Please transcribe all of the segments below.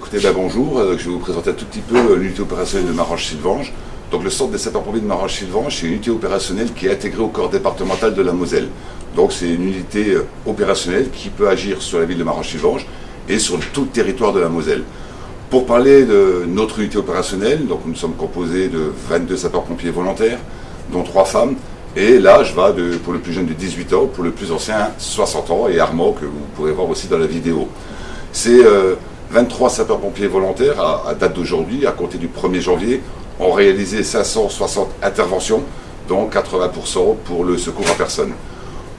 Écoutez, bonjour, je vais vous présenter un tout petit peu l'unité opérationnelle de Marange-Sylvange. Donc le centre des sapeurs-pompiers de Marange-Sylvange, c'est une unité opérationnelle qui est intégrée au corps départemental de la Moselle. Donc c'est une unité opérationnelle qui peut agir sur la ville de Marange-Sylvange et sur tout le territoire de la Moselle. Pour parler de notre unité opérationnelle, donc nous sommes composés de 22 sapeurs-pompiers volontaires, dont 3 femmes, et l'âge va pour le plus jeune de 18 ans, pour le plus ancien 60 ans, et Armand, que vous pourrez voir aussi dans la vidéo. C'est 23 sapeurs-pompiers volontaires à date d'aujourd'hui, à compter du 1er janvier, ont réalisé 560 interventions, dont 80% pour le secours à personne.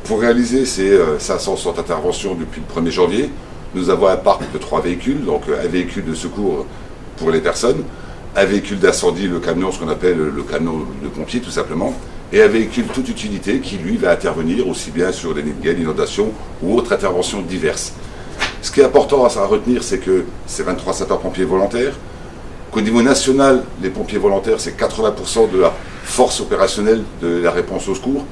Pour réaliser ces 560 interventions depuis le 1er janvier, nous avons un parc de 3 véhicules, donc un véhicule de secours pour les personnes, un véhicule d'incendie, le camion, ce qu'on appelle le camion de pompier tout simplement, et un véhicule toute utilité qui lui va intervenir aussi bien sur des nids de guerre, inondations ou autres interventions diverses. Ce qui est important à retenir, c'est que c'est 23 sapeurs-pompiers volontaires, qu'au niveau national, les pompiers volontaires, c'est 80% de la force opérationnelle de la réponse au secours.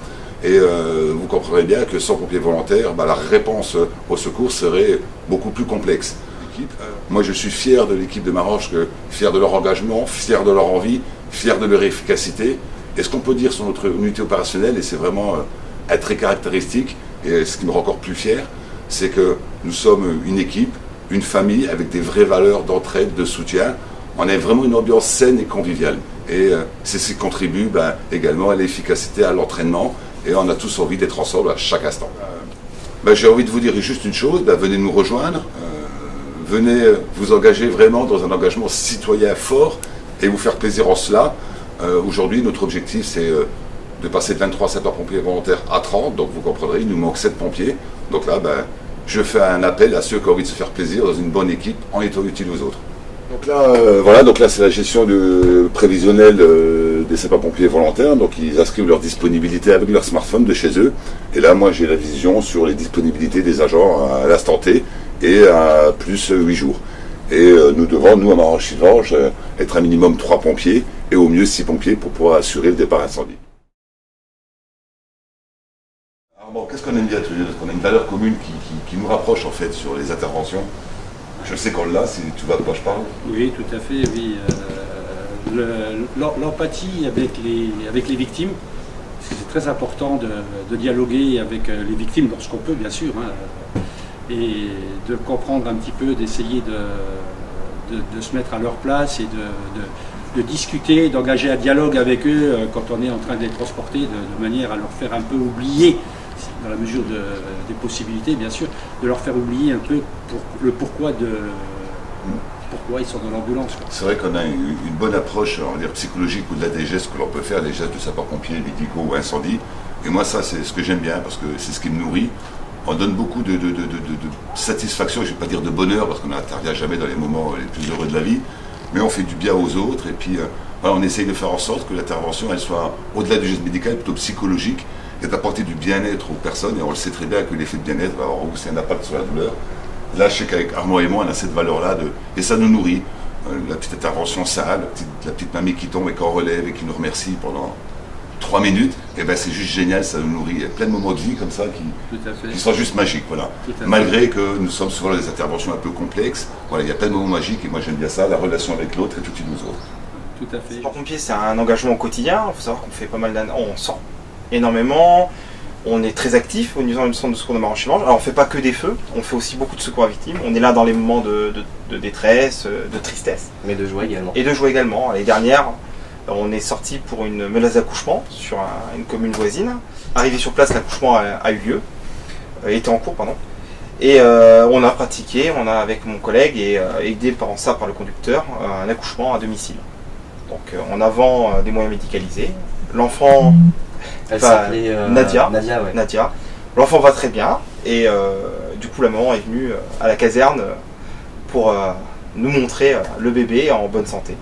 Et vous comprendrez bien que sans pompiers volontaires, la réponse au secours serait beaucoup plus complexe. Moi, je suis fier de l'équipe de Marange, fier de leur engagement, fier de leur envie, fier de leur efficacité. Et ce qu'on peut dire sur notre unité opérationnelle, et c'est vraiment un trait caractéristique, et ce qui me rend encore plus fier, c'est que nous sommes une équipe, une famille avec des vraies valeurs d'entraide, de soutien. On a vraiment une ambiance saine et conviviale. Et c'est ce qui contribue également à l'efficacité, à l'entraînement. Et on a tous envie d'être ensemble à chaque instant. J'ai envie de vous dire juste une chose, venez nous rejoindre. Venez vous engager vraiment dans un engagement citoyen fort et vous faire plaisir en cela. Aujourd'hui, notre objectif, c'est de passer de 23 sapeurs-pompiers volontaires à 30. Donc vous comprendrez, il nous manque 7 pompiers. Donc là, je fais un appel à ceux qui ont envie de se faire plaisir dans une bonne équipe en étant utile aux autres. Donc là, c'est la gestion prévisionnelle des sapeurs-pompiers volontaires. Donc ils inscrivent leur disponibilité avec leur smartphone de chez eux. Et là, moi, j'ai la vision sur les disponibilités des agents à l'instant T et à plus 8 jours. Et nous devons, nous, à Marange-Sylvange, être un minimum 3 pompiers et au mieux 6 pompiers pour pouvoir assurer le départ incendie. Alors bon, qu'est-ce qu'on aime bien tous les deux? Parce qu'on a une valeur commune qui nous rapproche en fait sur les interventions. Je sais qu'on l'a, si tu vois de quoi je parle. Oui, tout à fait, oui. L'empathie avec les victimes, parce que c'est très important de dialoguer avec les victimes lorsqu'on peut, bien sûr, et de comprendre un petit peu, d'essayer de se mettre à leur place et de discuter, d'engager un dialogue avec eux quand on est en train de les transporter, de manière à leur faire un peu oublier, dans la mesure des possibilités, bien sûr, de leur faire oublier un peu pourquoi ils sont dans l'ambulance. C'est vrai qu'on a une bonne approche, on va dire, psychologique au-delà des gestes que l'on peut faire, les gestes de sapeurs-pompiers, médicaux ou incendie. Et moi, ça, c'est ce que j'aime bien, parce que c'est ce qui me nourrit. On donne beaucoup de satisfaction, je ne vais pas dire de bonheur, parce qu'on n'intervient jamais dans les moments les plus heureux de la vie, mais on fait du bien aux autres, et puis on essaye de faire en sorte que l'intervention, elle soit, au-delà du geste médical, plutôt psychologique, et d'apporter du bien-être aux personnes, et on le sait très bien que l'effet de bien-être va avoir aussi un impact sur la douleur. Là, je sais qu'avec Armand et moi, on a cette valeur-là, et ça nous nourrit. La petite intervention sale, la petite mamie qui tombe et qu'on relève et qui nous remercie pendant 3 minutes, et c'est juste génial, ça nous nourrit. Il y a plein de moments de vie comme ça qui sont juste magiques, voilà. Malgré que nous sommes souvent dans des interventions un peu complexes, voilà, il y a plein de moments magiques, et moi j'aime bien ça, la relation avec l'autre et tout une nous autres. Tout à fait. Sapeurs-pompiers, c'est un engagement au quotidien. Il faut savoir qu'on fait pas mal d'années, on sort énormément. On est très actif au niveau du centre de secours de Marange-Sylvange. Alors on ne fait pas que des feux, on fait aussi beaucoup de secours à victimes. On est là dans les moments de détresse, de tristesse. Mais de joie également. Et de joie également. L'année dernière, on est sorti pour une menace d'accouchement sur une commune voisine. Arrivé sur place, l'accouchement a eu lieu, était en cours, pardon. Et on a pratiqué, on a avec mon collègue et aidé par le conducteur, un accouchement à domicile. Donc en avant des moyens médicalisés. L'enfant... Elle s'appelait Nadia. Ouais. Nadia. L'enfant va très bien et du coup la maman est venue à la caserne pour nous montrer le bébé en bonne santé.